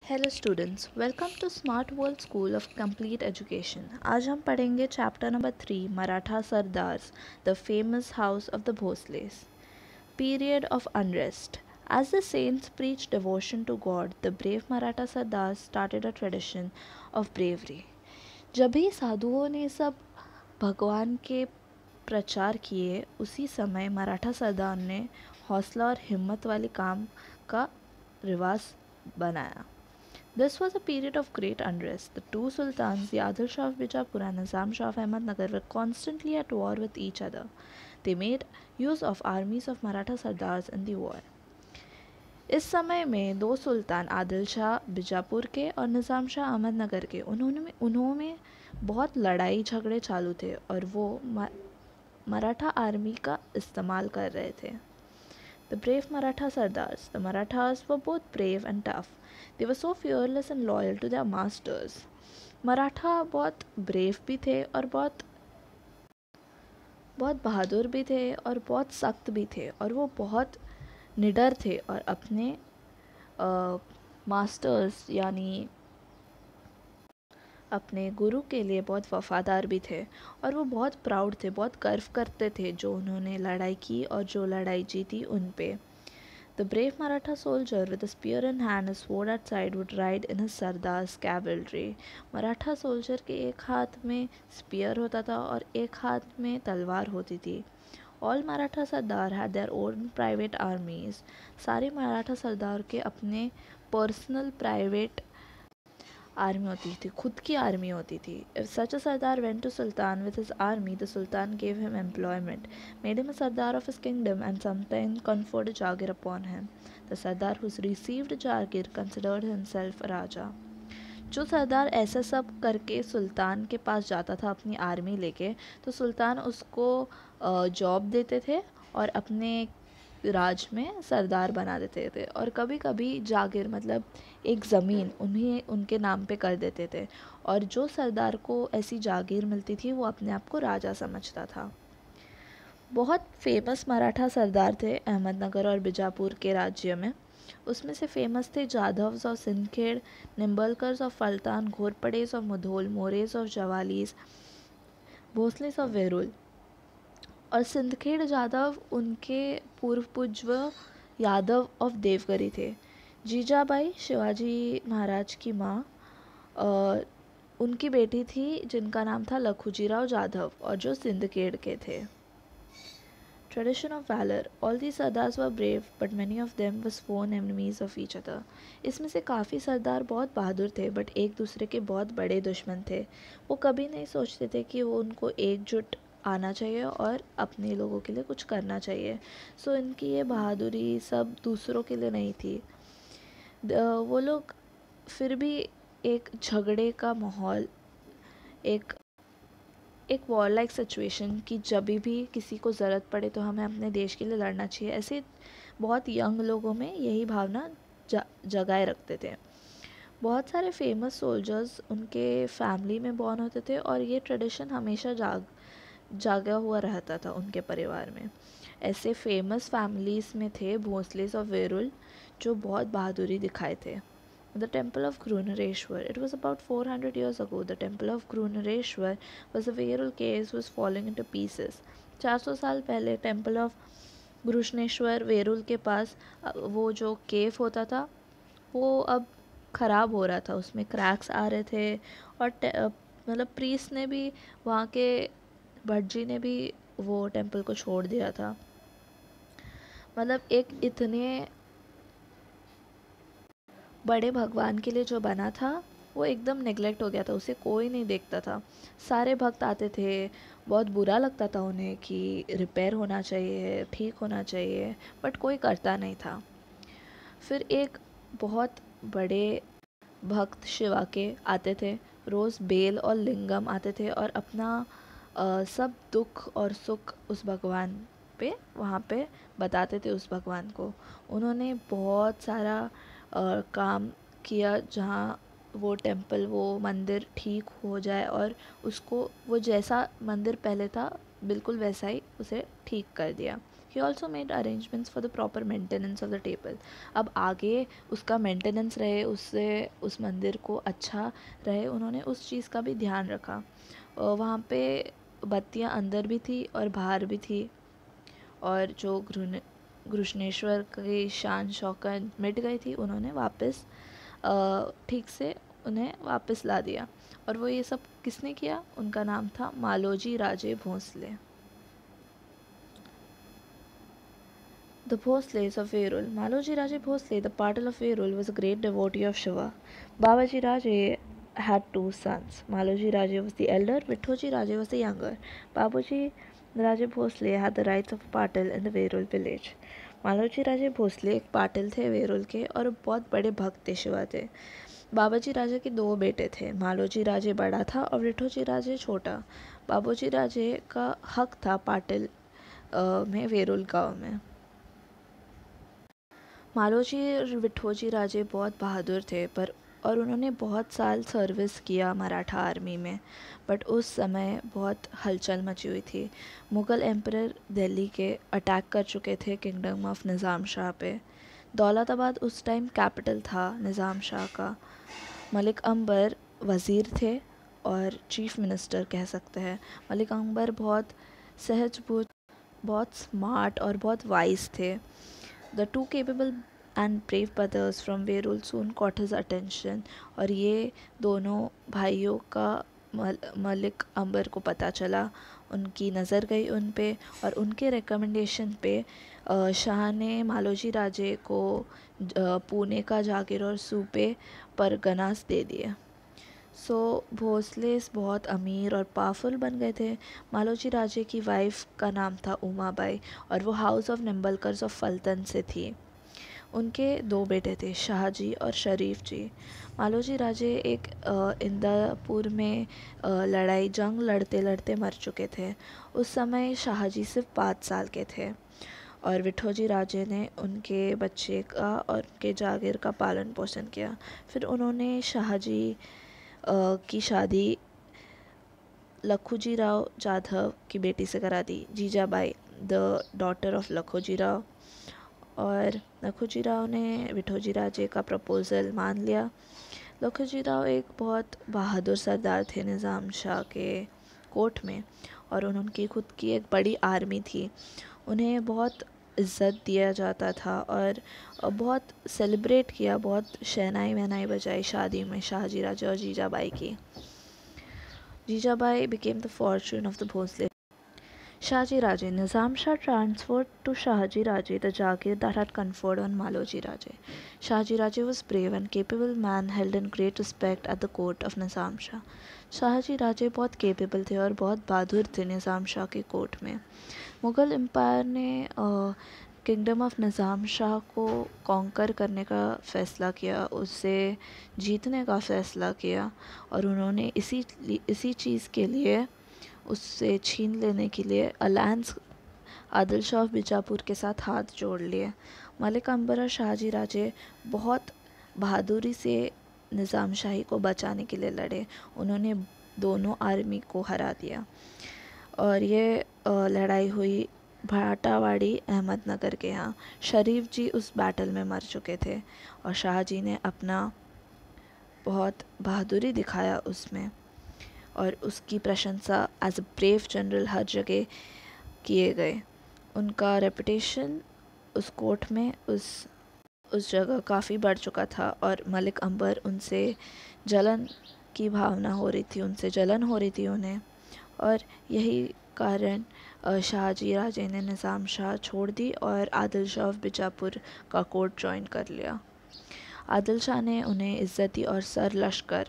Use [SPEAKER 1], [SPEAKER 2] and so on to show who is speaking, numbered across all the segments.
[SPEAKER 1] Hello students, welcome to smart world school of complete education. आज हम पढ़ेंगे chapter number 3, Maratha sardars, the famous house of the Bhosles. Period of unrest. As the saints preached devotion to God, the brave Maratha Sardars started a tradition of bravery. जब भी साधुओं ने सब भगवान के प्रचार किए, उसी समय मराठा सरदार ने हौसला और हिम्मत वाले काम का रिवाज बनाया। This was a period of great unrest. The two sultans, the Adil Shah of Bijapur and Nizam Shah of Ahmednagar, were constantly at war with each other. They made use of armies of Maratha Sardars in the war. इस समय में दो सुल्तान आदिल शाह बीजापुर के और निज़ाम शाह अहमदनगर के उन्होंने बहुत लड़ाई झगड़े चालू थे और वो मराठा आर्मी का इस्तेमाल कर रहे थे। The brave Maratha Sardars. The Marathas were both brave and tough. They were so fearless and loyal to their masters. Maratha बहुत ब्रेव भी थे और बहुत बहुत बहादुर भी थे और बहुत सख्त भी थे और वो बहुत निडर थे और अपने मास्टर्स यानी अपने गुरु के लिए बहुत वफ़ादार भी थे और वो बहुत प्राउड थे, बहुत गर्व करते थे जो उन्होंने लड़ाई की और जो लड़ाई जीती उन पे। The brave Maratha soldier with a spear in hand and sword at side would ride in his Sardar's cavalry. Maratha soldier के एक हाथ में स्पीयर होता था और एक हाथ में तलवार होती थी। All Maratha Sardar had their own private armies. सारे मराठा सरदार के अपने पर्सनल प्राइवेट आर्मी होती थी, खुद की आर्मी होती थी। If such a Sardar went to Sultan with his army, the Sultan gave him employment, made him a Sardar of his kingdom and sometimes conferred a Jagir upon him. The Sardar who received Jagir considered himself a Raja. जो सरदार ऐसा सब करके सुल्तान के पास जाता था अपनी army लेके, तो सुल्तान उसको जॉब देते थे और अपने राज में सरदार बना देते थे और कभी कभी जागीर मतलब एक ज़मीन उन्हें उनके नाम पे कर देते थे और जो सरदार को ऐसी जागीर मिलती थी वो अपने आप को राजा समझता था। बहुत फेमस मराठा सरदार थे अहमदनगर और बीजापुर के राज्य में। उसमें से फेमस थे Jadhavs of Sindkhed, Nimbalkars of Phaltan, Ghorpades of Mudhol, Mores of Jawalis, Bhosles of Verul. और सिंदखेड़ जाधव उनके पूर्व पूज्व यादव ऑफ देवगरी थे। जीजाबाई शिवाजी महाराज की माँ उनकी बेटी थी जिनका नाम था लखुजीराव जाधव और जो सिंदखेड़ के थे। Tradition of valor. All these sardars were brave, but many of them were sworn enemies of each other. इसमें से काफ़ी सरदार बहुत बहादुर थे बट एक दूसरे के बहुत बड़े दुश्मन थे। वो कभी नहीं सोचते थे कि वो उनको एकजुट आना चाहिए और अपने लोगों के लिए कुछ करना चाहिए। सो इनकी ये बहादुरी सब दूसरों के लिए नहीं थी। वो लोग फिर भी एक झगड़े का माहौल, एक एक वॉर लाइक सिचुएशन कि जब भी किसी को ज़रूरत पड़े तो हमें अपने देश के लिए लड़ना चाहिए, ऐसे बहुत यंग लोगों में यही भावना जगाए रखते थे। बहुत सारे फेमस सोल्जर्स उनके फैमिली में बॉर्न होते थे और ये ट्रेडिशन हमेशा जागा हुआ रहता था उनके परिवार में। ऐसे फेमस फैमिलीज़ में थे भोसलेस और वेरुल जो बहुत बहादुरी दिखाए थे। The temple of Grunareshwar. It was about 400 years ago. The temple of Grunareshwar was a Verul cave was falling into pieces. 400 साल पहले टेम्पल ऑफ घृष्णेश्वर वेरुल के पास वो जो केव होता था वो अब ख़राब हो रहा था, उसमें क्रैक्स आ रहे थे और मतलब प्रीस्ट ने भी वहाँ के भट्ट जी ने भी वो टेम्पल को छोड़ दिया था। मतलब एक इतने बड़े भगवान के लिए जो बना था वो एकदम नेग्लेक्ट हो गया था, उसे कोई नहीं देखता था। सारे भक्त आते थे, बहुत बुरा लगता था उन्हें कि रिपेयर होना चाहिए, ठीक होना चाहिए, बट कोई करता नहीं था। फिर एक बहुत बड़े भक्त शिवा के आते थे, रोज़ बेल और लिंगम आते थे और अपना सब दुख और सुख उस भगवान पे वहाँ पे बताते थे उस भगवान को। उन्होंने बहुत सारा काम किया जहाँ वो टेम्पल वो मंदिर ठीक हो जाए और उसको वो जैसा मंदिर पहले था बिल्कुल वैसा ही उसे ठीक कर दिया, he also made arrangements for the proper maintenance of the table. अब आगे उसका मेंटेनेंस रहे, उससे उस मंदिर को अच्छा रहे, उन्होंने उस चीज़ का भी ध्यान रखा। वहाँ पे बत्तियाँ अंदर भी थी और बाहर भी थी, और जो घृष्णेश्वर की शान शौकत मिट गई थी, उन्होंने वापस ठीक से उन्हें वापस ला दिया। और वो ये सब किसने किया? उनका नाम था Maloji Raje Bhonsle. The Bhosles of Verul. Maloji Raje Bhosle, the Patil of Verul, was a great devotee of Shiva. Babaji Raje had two sons. Maloji Raje was the elder, Vithoji Raje was the younger. Babaji Raje Bhosle had the rights of Patil in the Verul village. Maloji Raje Bhosale एक पाटिल थे वेरुल के, और बहुत बड़े भक्त थे, शिवा थे। बाबाजी राजे के दो बेटे थे, मालोजी राजे बड़ा था और विठोजी राजे छोटा। बाबूजी राजे का हक था पाटिल में वेरुल गांव में। मालोजी और विठोजी राजे बहुत बहादुर थे, पर और उन्होंने बहुत साल सर्विस किया मराठा आर्मी में। बट उस समय बहुत हलचल मची हुई थी। मुग़ल एम्परर दिल्ली के अटैक कर चुके थे किंगडम ऑफ निज़ाम शाह पे। दौलताबाद उस टाइम कैपिटल था निज़ाम शाह का। मलिक अंबर वज़ीर थे और चीफ़ मिनिस्टर कह सकते हैं। मलिक अंबर बहुत सहजबुद्ध, बहुत स्मार्ट और बहुत वाइज थे। The two capable and brave brothers from Verul soon caught his attention, और ये दोनों भाइयों का मलिक अंबर को पता चला। उनकी नज़र गई उन पे, और उनके रिकमेंडेशन पे शाह ने मालोजी राजे को पुणे का जागीर और सूबे परगनास दे दिए। भोसलेस बहुत अमीर और पावरफुल बन गए थे। मालोजी राजे की वाइफ का नाम था उमाबाई, और वो हाउस ऑफ निम्बलकर्स ऑफ फल्तन से थी। उनके दो बेटे थे, शाहजी और शरीफ जी। मालोजी राजे एक इंदापुर में जंग लड़ते लड़ते मर चुके थे। उस समय शाहजी सिर्फ 5 साल के थे, और विठोजी राजे ने उनके बच्चे का और उनके जागीर का पालन पोषण किया। फिर उन्होंने शाहजी की शादी लखोजी राव जाधव की बेटी से करा दी, Jijabai, the daughter of Lakhoji Rao. और लखोजी राव ने विठोजी राजे का प्रपोज़ल मान लिया। लखोजी राव एक बहुत बहादुर सरदार थे निज़ाम शाह के कोर्ट में, और उनकी खुद की एक बड़ी आर्मी थी। उन्हें बहुत इज़्ज़त दिया जाता था और बहुत सेलिब्रेट किया, बहुत शहनाई वहनाई बजाई शादी में शाहजी राजे और जीजाबाई की। Jijabai became the fortune of the Bhosle. Shahji Raje. Nizam Shah transferred to Shahji Raje the Jagir that had conferred on Maloji Raje. Shahji Raje was brave and capable man held in great respect at the court of Nizam Shah. Shahaji राजे बहुत capable थे और बहुत बहादुर थे निज़ाम शाह के court में। Mughal empire ने kingdom of निज़ाम शाह को conquer करने का फ़ैसला किया, उससे जीतने का फ़ैसला किया, और उन्होंने इसी चीज़ के लिए, उससे छीन लेने के लिए अलायंस आदिल शाह ऑफ बीजापुर के साथ हाथ जोड़ लिए। मलिक अंबर और शाहजी राजे बहुत बहादुरी से निज़ाम शाही को बचाने के लिए लड़े। उन्होंने दोनों आर्मी को हरा दिया, और ये लड़ाई हुई भाटावाड़ी अहमदनगर के यहाँ। शरीफ जी उस बैटल में मर चुके थे, और शाहजी ने अपना बहुत बहादुरी दिखाया उसमें, और उसकी प्रशंसा एज अ ब्रेव जनरल हर जगह किए गए। उनका रेपुटेशन उस कोर्ट में उस जगह काफ़ी बढ़ चुका था, और मलिक अंबर उनसे जलन की भावना हो रही थी, उनसे जलन हो रही थी उन्हें, और यही कारण शाहजी राजे ने निज़ाम शाह छोड़ दी और आदिल शाह ऑफ बीजापुर का कोर्ट ज्वाइन कर लिया। आदिल शाह ने उन्हें इज़्ज़ती और sir Lashkar,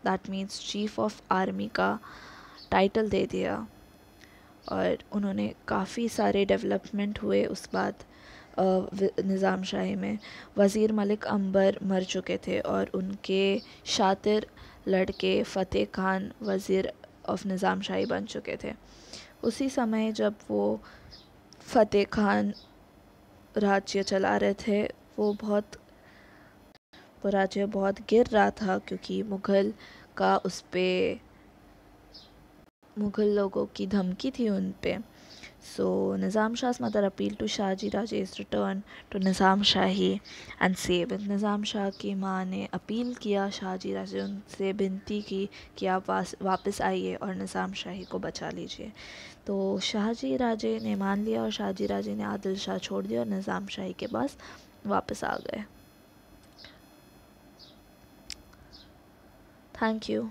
[SPEAKER 1] that means chief of army का टाइटल दे दिया, और उन्होंने काफ़ी सारे डेवलपमेंट हुए उस बाद निज़ाम शाही में। वज़ीर मलिक अंबर मर चुके थे, और उनके शातिर लड़के फ़तेह खान वज़ीर ऑफ निज़ाम शाही बन चुके थे। उसी समय जब वो फ़तेह खान राज्य चला रहे थे, वो राज्य बहुत गिर रहा था, क्योंकि मुग़ल लोगों की धमकी थी उन पे। So Nizam Shah's mother appealed to Shahaji Raje's return to Nizam Shahi and save it. निज़ाम शाह की माँ ने अपील किया शाहजी राजे उनसे विनती की कि आप वापस आइए और निज़ाम शाही को बचा लीजिए। तो शाहजी राजे ने मान लिया और शाहजी राजे ने आदिल शाह छोड़ दिया और निज़ाम शाही के पास वापस आ गए। Thank you.